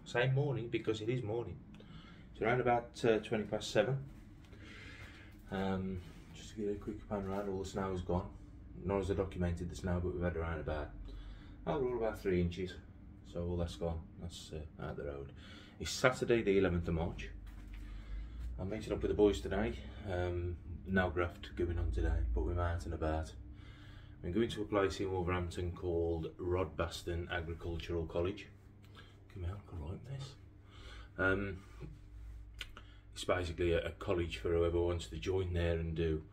say morning because it is morning. It's around about 20 past 7. Just to give you a quick pan around, all the snow's gone. Not as I documented the snow, but we've had around about, overall about 3 inches. So all that's gone, that's out the road. It's Saturday the 11th of March. I'm meeting up with the boys today. No graft going on today, but we're out and about. I'm going to a place in Wolverhampton called Rodbaston Agricultural College. Come out, I can write this. It's basically a college for whoever wants to join there and do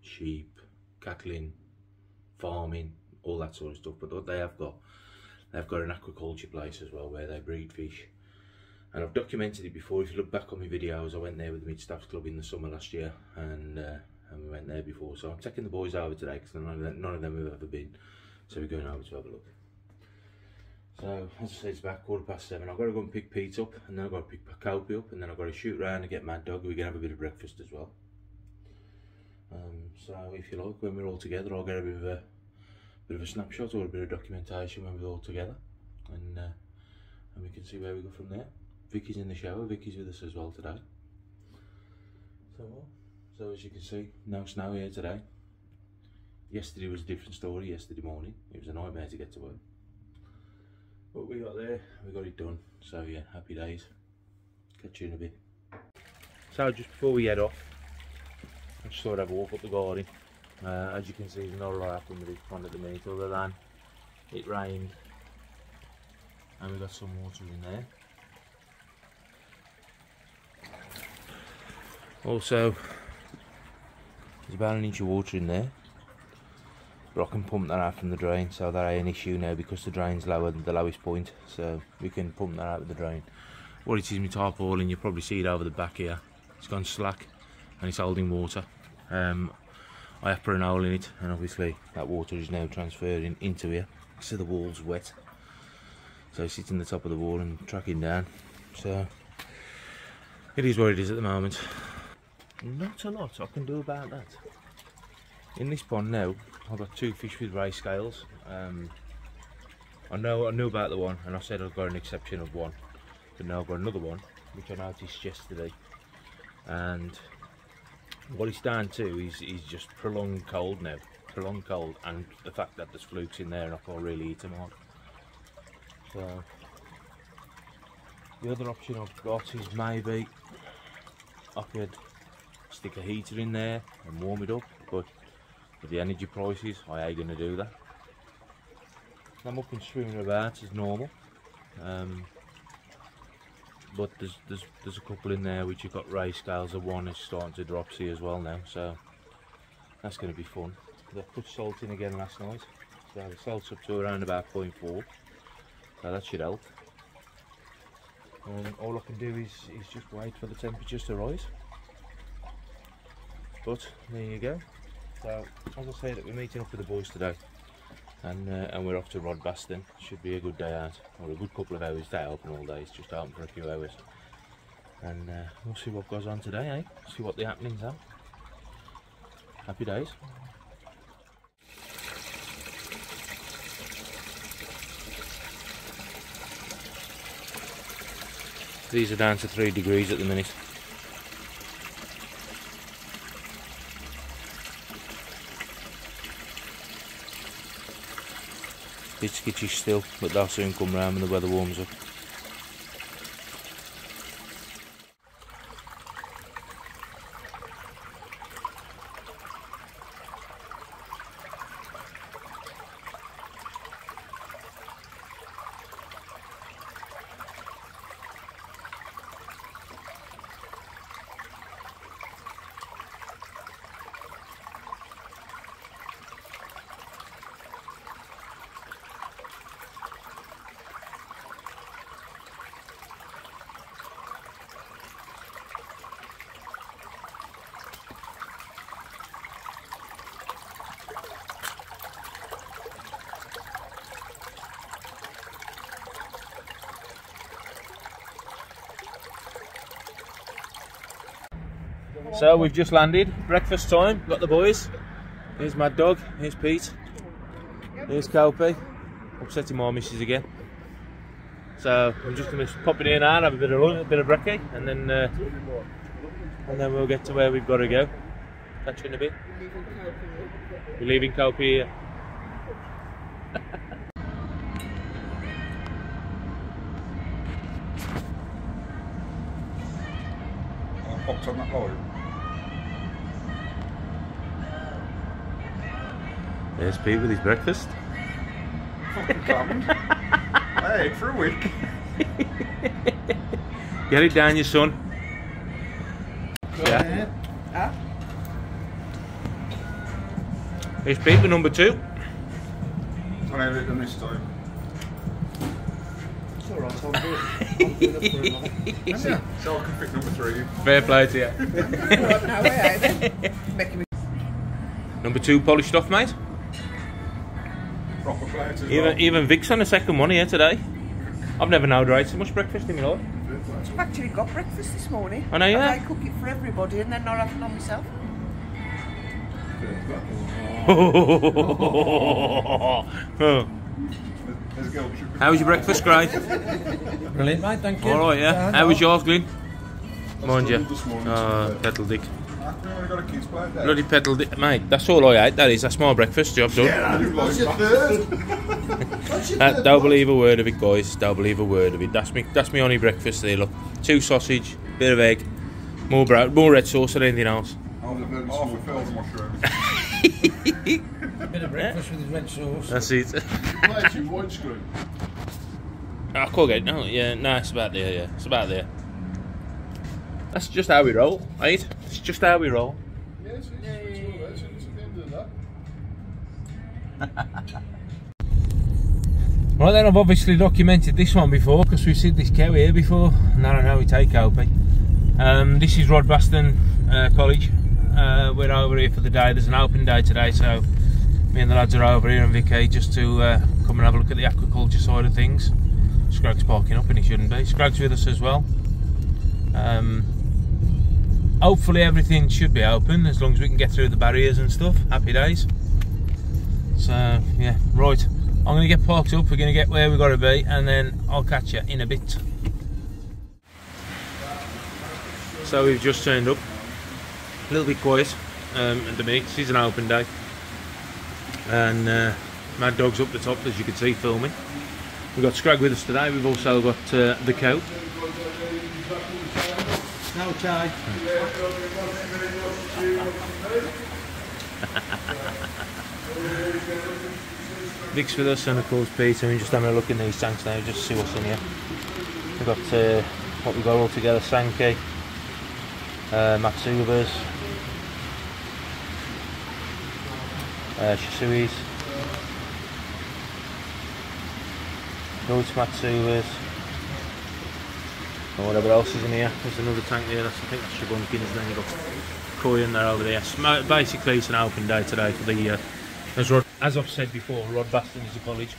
sheep, cattling, farming, all that sort of stuff. But what they've got an aquaculture place as well where they breed fish. And I've documented it before. If you look back on my videos, I went there with the Mid-Staffs Club in the summer last year, and we went there before. So I'm taking the boys over today because none of them have ever been. So we're going over to have a look. So as I said, it's about 7:15. I've got to go and pick Pete up, and then I've got to pick Kopi up, and then I've got to shoot round and get Mad Dog. We're going to have a bit of breakfast as well. So if you like, when we're all together, I'll get a bit of a snapshot or a bit of documentation when we're all together, and we can see where we go from there. Vicky's in the shower. Vicky's with us as well today. So as you can see, no snow here today. Yesterday was a different story. Yesterday morning, it was a nightmare to get to work. But we got there, we got it done. So yeah, happy days. Catch you in a bit. So just before we head off, I just thought I'd have a walk up the garden. As you can see, there's not a lot happening with this pond at the minute, other than it rained and we got some water in there. Also, there's about an inch of water in there, but I can pump that out from the drain, so that ain't an issue now because the drain's lower than the lowest point, so we can pump that out with the drain. What it is, my tarpaulin, you probably see it over the back here, it's gone slack and it's holding water. I have put an hole in it, and obviously that water is now transferring into here, so the wall's wet. So it's sitting on the top of the wall and tracking down, so it is what it is at the moment. Not a lot I can do about that. In this pond now, I've got 2 fish with ray scales. I knew about the one, and I said I've got an exception of one, but now I've got another one, which I noticed yesterday. And what it's down to is just prolonged cold now. Prolonged cold, and the fact that there's flukes in there and I can't really eat them all. So the other option I've got is maybe I could stick a heater in there and warm it up, but with the energy prices, I ain't gonna do that. I'm up and swimming about as normal, but there's a couple in there which have got ray scales. The one is starting to drop see as well now, so that's going to be fun. They put salt in again last night, so the salt's up to around about 0.4, so that should help. And all I can do is just wait for the temperatures to rise. But there you go. So as I said, we're meeting up with the boys today, and we're off to Rodbaston. Should be a good day out, or a good couple of hours. Day open all day, it's just open for a few hours, and we'll see what goes on today, eh? See what the happenings are. Happy days. These are down to 3 degrees at the minute. Bit skittish still, but they'll soon come round when the weather warms up. So we've just landed, breakfast time, got the boys. Here's Mad Dog, here's Pete, here's Kopi, upsetting my missus again. So I'm just going to pop it in now, have a bit of lunch, a bit of brekkie, and then we'll get to where we've got to go. Catch you in a bit. We're leaving Cope here. Popped on that lorry. There's Pete with his breakfast. Fucking clammed. I ate for a week. Get it down, your son. Yeah. Huh? Here's Pete with number 2. I never done this time. It's alright, I'll do it. I'll do it for another. Yeah. So I can pick number 3. Fair play to you. No way, making me. Number 2 polished off, mate. Proper plate as well. Even Vic's on the second one here today. I've never known to eat so much breakfast in my life. I've actually got breakfast this morning. I know you have. I cook it for everybody and then not have it on myself. How was your breakfast, Gray? Brilliant, mate, thank you. Alright, yeah. How was yours, Glyn? Mind you. This morning, Pedal dick. I've only got a kid's plate there. Bloody pedal dick. Mate, that's all I ate, that is. That's my breakfast, job done. Yeah, I do like that. Don't believe a word of it, guys. Don't believe a word of it. That's me only breakfast there, look. 2 sausage, bit of egg, more red sauce than anything else. Half a field of mushrooms. A bit of breakfast with his red sauce. That's it. Plate in widescreen. I can't get no, yeah, no, it's about there, yeah. It's about there. That's just how we roll, right? It's just how we roll. Yes, it's at the end of that. Right then, I've obviously documented this one before because we've seen this cow here before, and I don't know we take Opie. This is Rodbaston College. We're over here for the day. There's an open day today, so me and the lads are over here and Vicky just to come and have a look at the aquaculture side of things. Scrag's parking up and he shouldn't be. Scrag's with us as well. Hopefully everything should be open as long as we can get through the barriers and stuff. Happy days. So yeah, right. I'm going to get parked up, we're going to get where we've got to be, and then I'll catch you in a bit. So we've just turned up. A little bit quiet at the minute. This is an open day. And Mad Dog's up the top, as you can see, filming. We've got Scrag with us today, we've also got the cow. No chai. Vic's with us and of course Peter, and just having a look in these tanks now just to see what's in here. We've got what we've got all together: Sankey, Matsubas, Shisuis, those Matsubas, and whatever else is in here. There's another tank there, I think that's Shanaigans, and then you've got Koi in there over there. So basically it's an open day today for the as I've said before, Rodbaston is a college,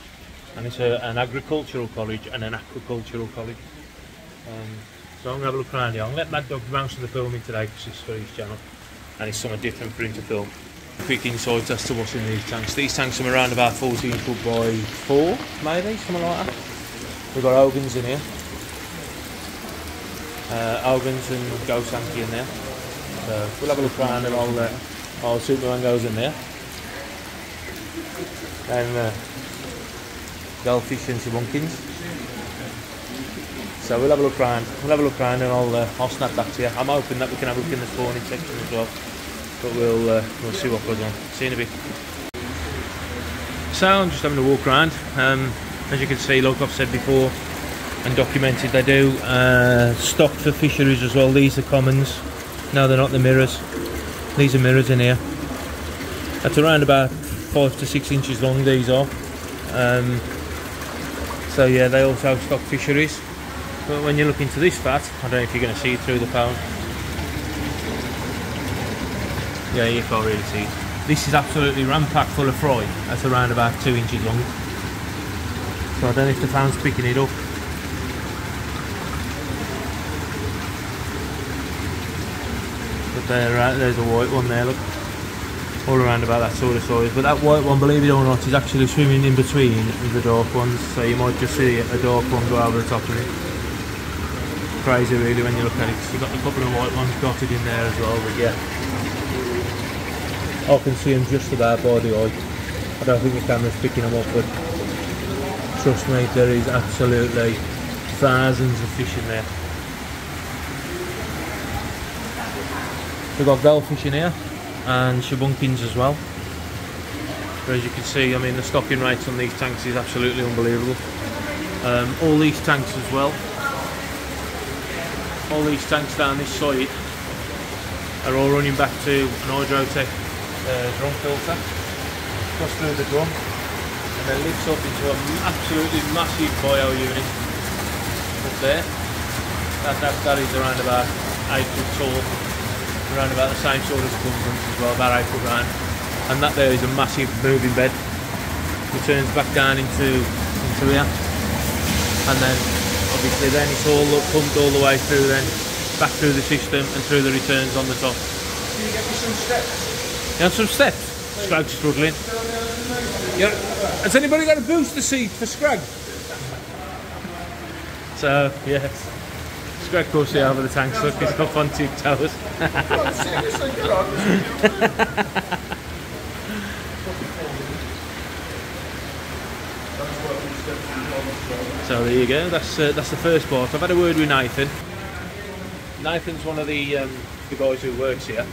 and it's an agricultural college and an aquacultural college. So I'm going to have a look around here. I'm going to let Mad Dog bounce to the filming today because it's for his channel and it's something different for him to film. Quick insights as to what's in these tanks. These tanks are around about 14 foot by 4, maybe, something like that. We've got Ogans in here. Ogans and Go Sankey in there. So we'll have a look around and I'll Superman goes in there. And Goldfish and Shanaigans. So we'll have a look around. And I'll snap back to you. I'm hoping that we can have a look in the spawning section as well. But we'll see what goes on. See you in a bit. So I'm just having a walk around. As you can see, like I've said before and documented, they do stock for fisheries as well. These are commons. No, they're not the mirrors. These are mirrors in here. That's around about 5 to 6 inches long, these are. So yeah, they also stock fisheries. But when you look into this fat, I don't know if you're going to see it through the phone. Yeah, you can't really see it. This is absolutely ram-packed full of fry. That's around about 2 inches long. So I don't know if the phone's picking it up. But there's a white one there, look. all around about that sort of size. But that white one, believe it or not, is actually swimming in between the dark ones, so you might just see a dark one go over the top of it. Crazy really when you look at it. You've got a couple of white ones dotted in there as well, but yeah, I can see them just about by the eye. I don't think the camera's picking them up, but trust me, there is absolutely thousands of fish in there. We've got goldfish in here and shabunkins as well. But as you can see, I mean, the stocking rates on these tanks is absolutely unbelievable. All these tanks as well, all these tanks down this side are all running back to an Hydrotech drum filter, goes through the drum and then lifts up into an absolutely massive bio unit up there. That is around about 8 foot tall, around about the same sort of circumference as well, about 8 foot round. And that there is a massive moving bed. It turns back down into here, and then obviously then it's all pumped all the way through, then back through the system and through the returns on the top. Can you get me some steps? You have some steps? Scrag's struggling. Yeah. Has anybody got a booster seat for Scrag? So, yes. Scrag course here over the tank, so he's up on tiptoes. Seriously, good on. So there you go, that's the first part. I've had a word with Nathan. Nathan's one of the guys who works here.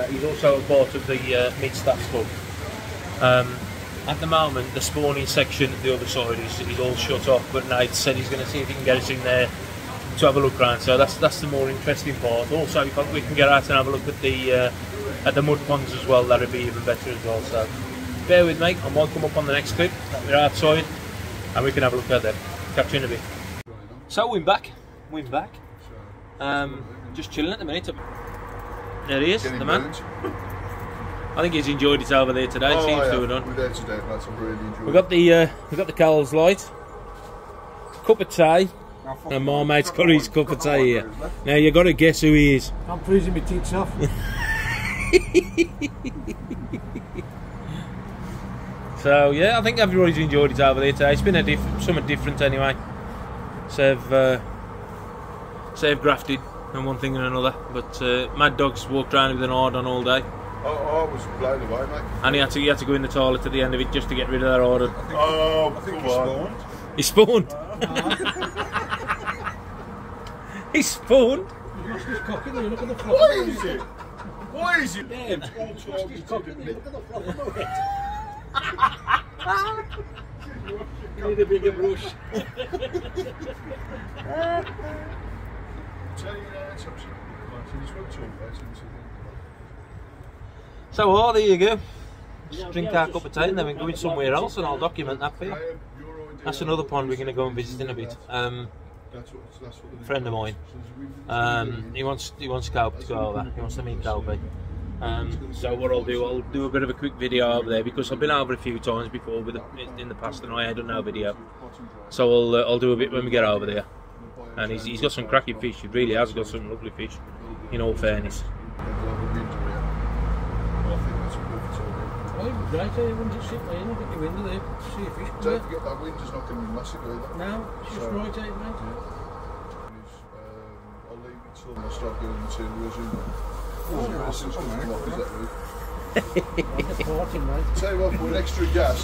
He's also a part of the mid-staff club. At the moment, the spawning section at the other side is all shut off, but Nate said he's going to see if he can get us in there to have a look around. So that's the more interesting part. Also, if we can get out and have a look at the mud ponds as well, that'd be even better as well. So bear with me, I might come up on the next clip that we're outside and we can have a look at them. Catch you in a bit. So we're back. Just chilling at the minute. There he is, the man. I think he's enjoyed it over there today. Oh, seems to have done. We're there today, lads. I'm really enjoying We've got the Coles Light, cup of tea, and my mate's got his cup of tea here. Now you got to guess who he is. I'm freezing my teeth off. So yeah, I think everybody's enjoyed it over there today. It's been something different anyway. So they've grafted and one thing and another. But Mad Dog's walked around with an hard on all day. I was blown away, mate. And he had to go in the toilet at the end of it just to get rid of that hard on. I think He spawned. He spawned. He lost his cock in there, look at the flop. Why is it? Why is it? Damn. Look at the flop of it. You need a bigger brush. So there you go. Just drink our cup of tea and then we're going somewhere else and I'll document that for you. That's another pond we're going to go and visit in a bit. A friend of mine. He wants Calp to go over. He wants to meet Calpy. So what I'll do a bit of a quick video over there because I've been over a few times before in the past and I had no video. So I'll do a bit when we get over there. And he's got some cracking fish. He really has got some lovely fish. In all fairness. Oh, it was great, everyone just sit there and look at the window there, see a fish come Don't out. forget that wind is not going to be massive either. No, it's just right out, mate. I'll leave it till I start doing the materials in. Tell you what, for an extra gas.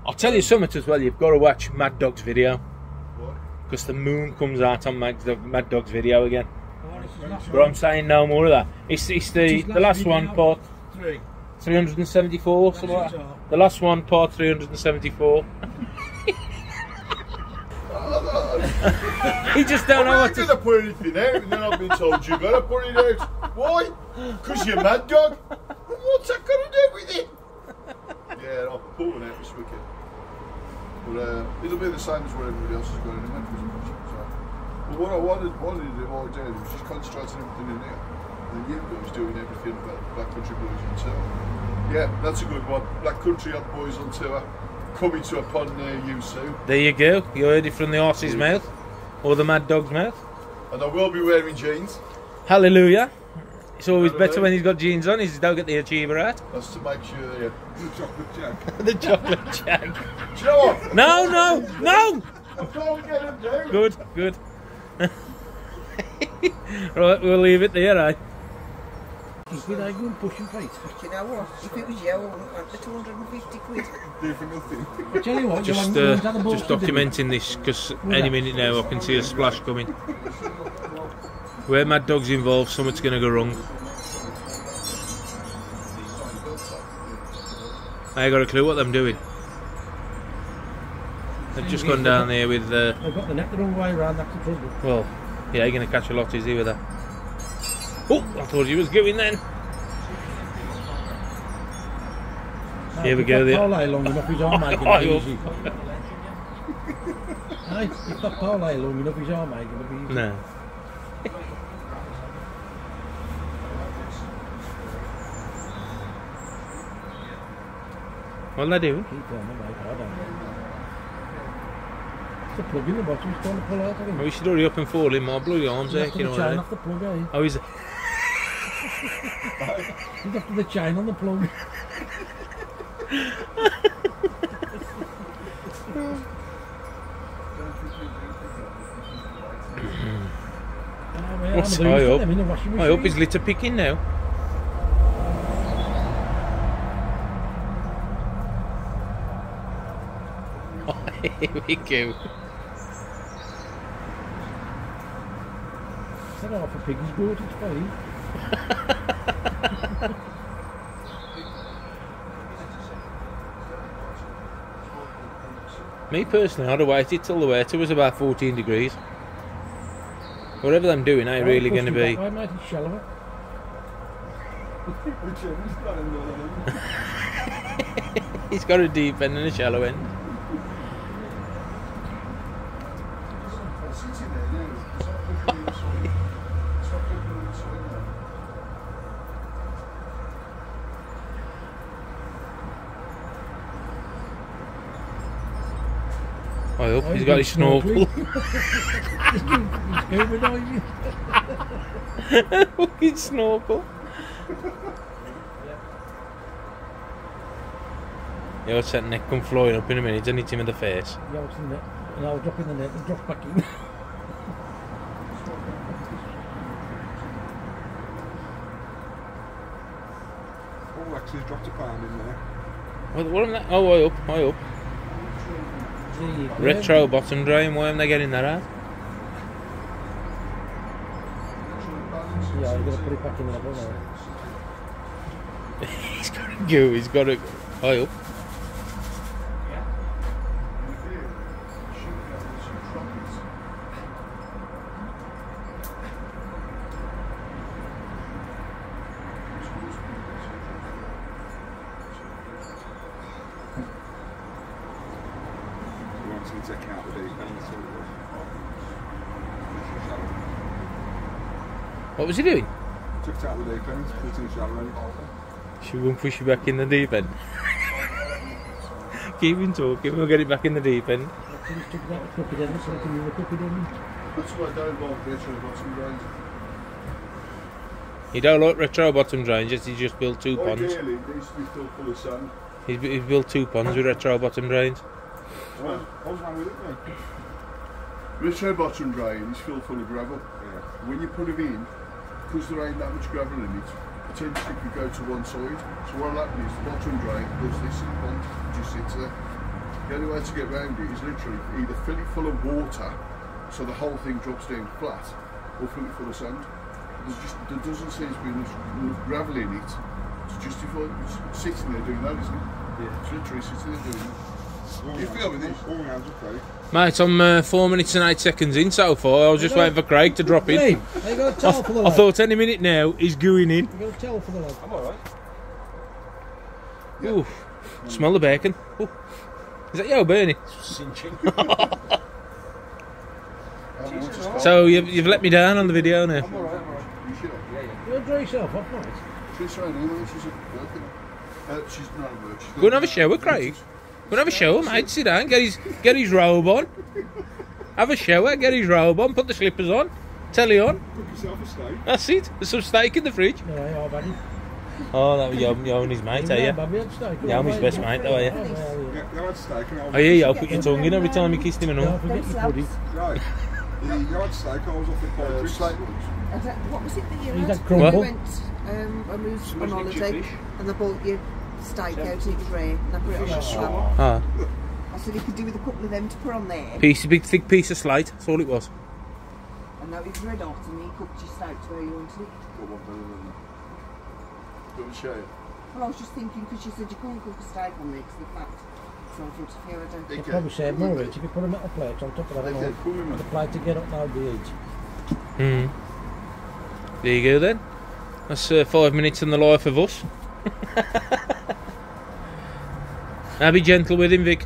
I'll tell you something as well, you've got to watch Mad Dog's video. Because the moon comes out on Mad Dog's video again. But I'm saying no more of that. It's the last one, part 374, something like that. The last one, part 374. He just don't know what to... I'm not going to put anything out and then I've been told you've got to put it out. Why? Because you're Mad Dog. What's that got to do with it? Yeah, I'll put one out this weekend. But it'll be the same as what everybody else is going anyway. But what I wanted to do was just concentrate on everything in there. And you guys doing everything about Black Country Boys on tour. Yeah, that's a good one. Black Country Boys on tour. Coming to a pond near you soon. There you go. You heard it from the horse's mouth. Or the Mad Dog's mouth. And I will be wearing jeans. Hallelujah. It's always better when he's got jeans on. He's don't get the achiever out. That's to make sure the chocolate jack. The chocolate jack. Do you know what? No, no, no! I can't get him down. Good, good. Right, we'll leave it there, eh? Keep it going pushing fight. Do you know what? If it was you, I wouldn't want the 250 quid. Do for nothing. I tell you what, Just documenting this, because any minute now I can see a splash coming. Where Mad Dog's involved, something's going to go wrong. I ain't got a clue what I'm doing. They've just gone down there with... They've got the net the wrong way around, that's the trouble. Well, yeah, you're going to catch a lot, is he, with that? Oh, I thought he was going then. Here we go. If that parlay long enough, his arm making it easy. Aye, if that parlay long enough, his arm making it easy. No. What are they doing? Keep on, mate, I don't know. The plug in the bottom is trying to pull out, I think. Well, we should hurry up and fall in. My bloody arms ache, you know what I chain mean? off the plug, eh? Oh, is it? He's after the chain on the plug. What's I hope his litter picking now. Here we go. Is that half a pig's goat? It's fine. Me personally, I'd have waited till the water was about 14 degrees. Whatever I'm doing, ain't really going to be. I might be shallower. He's got a deep end and a shallow end. I hope he's got his snorkel. Fucking snorkel. Yeah, watch that neck come flying up in a minute and hit him in the face. Yeah, what's in the net? And I'll drop in the net and drop back in. Oh, actually dropped a pound in there. What am I? Oh, way up, way up. Retro bottom drain, why am they getting that out? Yeah, I'm going to put it back in the level now. He's got to go, he's got to go. High up. What was he doing? Took it out of the deep end, put it in the shallow end. Should we push you back in the deep end? Keep him talking, we'll get it back in the deep end. That's why I don't like retro bottom drains. You don't like retro bottom drains, yes, he just built 2 ponds. Ideally, it needs to be still full of sand. He's built 2 ponds with retro bottom drains. What's wrong with it then? Retro bottom drain is filled full of gravel. Yeah. When you put them in, because there ain't that much gravel in it, potentially could go to one side. So what will happen is the bottom drain does this in the pond, just sits there. The only way to get around it is literally either fill it full of water, so the whole thing drops down flat, or fill it full of sand. There doesn't seem to be enough gravel in it to justify it. It's sitting there doing that, isn't it? Yeah. It's literally sitting there doing that. You feel with this? All rounds of Craig. Mate, I'm 4 minutes and 8 seconds in so far. I was just waiting for Craig to drop in. Hey, you got a towel for the lad. I thought any minute now he's going in. You got a towel for the lad. I'm alright. Ooh, smell the bacon. Ooh. Is that you, Bernie? Cinching. So you've let me down on the video now. I'm alright, I'm alright. You should have. Yeah, yeah. You'll dry yourself off, mate. She's trying anyway, she's working. She's not at work. Go and have a shower, Craig. Go and have a shower, mate. Sit down, get his robe on. Have a shower, get his robe on, put the slippers on. Telly on. Cook yourself a steak. That's it. There's some steak in the fridge. No, I've had it. Oh, that was Yo and his mate, are you? Yeah, I'm his best mate, though, are you? Yeah, you had steak and I was... I hear you put your tongue in every time you kissed him and all. Don't forget your pudding. Right. You had steak, I was off at Poultry. What was it that you He's had? had crumble. We went when we was on holiday and they bought you steak out of the tray and I put it on the slab. Ah, I said you could do with a couple of them to put on there. big thick piece of slate, that's all it was. And that was red hot and he cooked your steak to where you wanted it. Well, I was just thinking because you said you can't cook a steak on there because the fat. So I thought if you ever don't. You'd probably save more each if you put a metal plate on top of that and all. The plate to get up now would be each. There you go then. That's 5 minutes in the life of us. Now be gentle with him, Vic.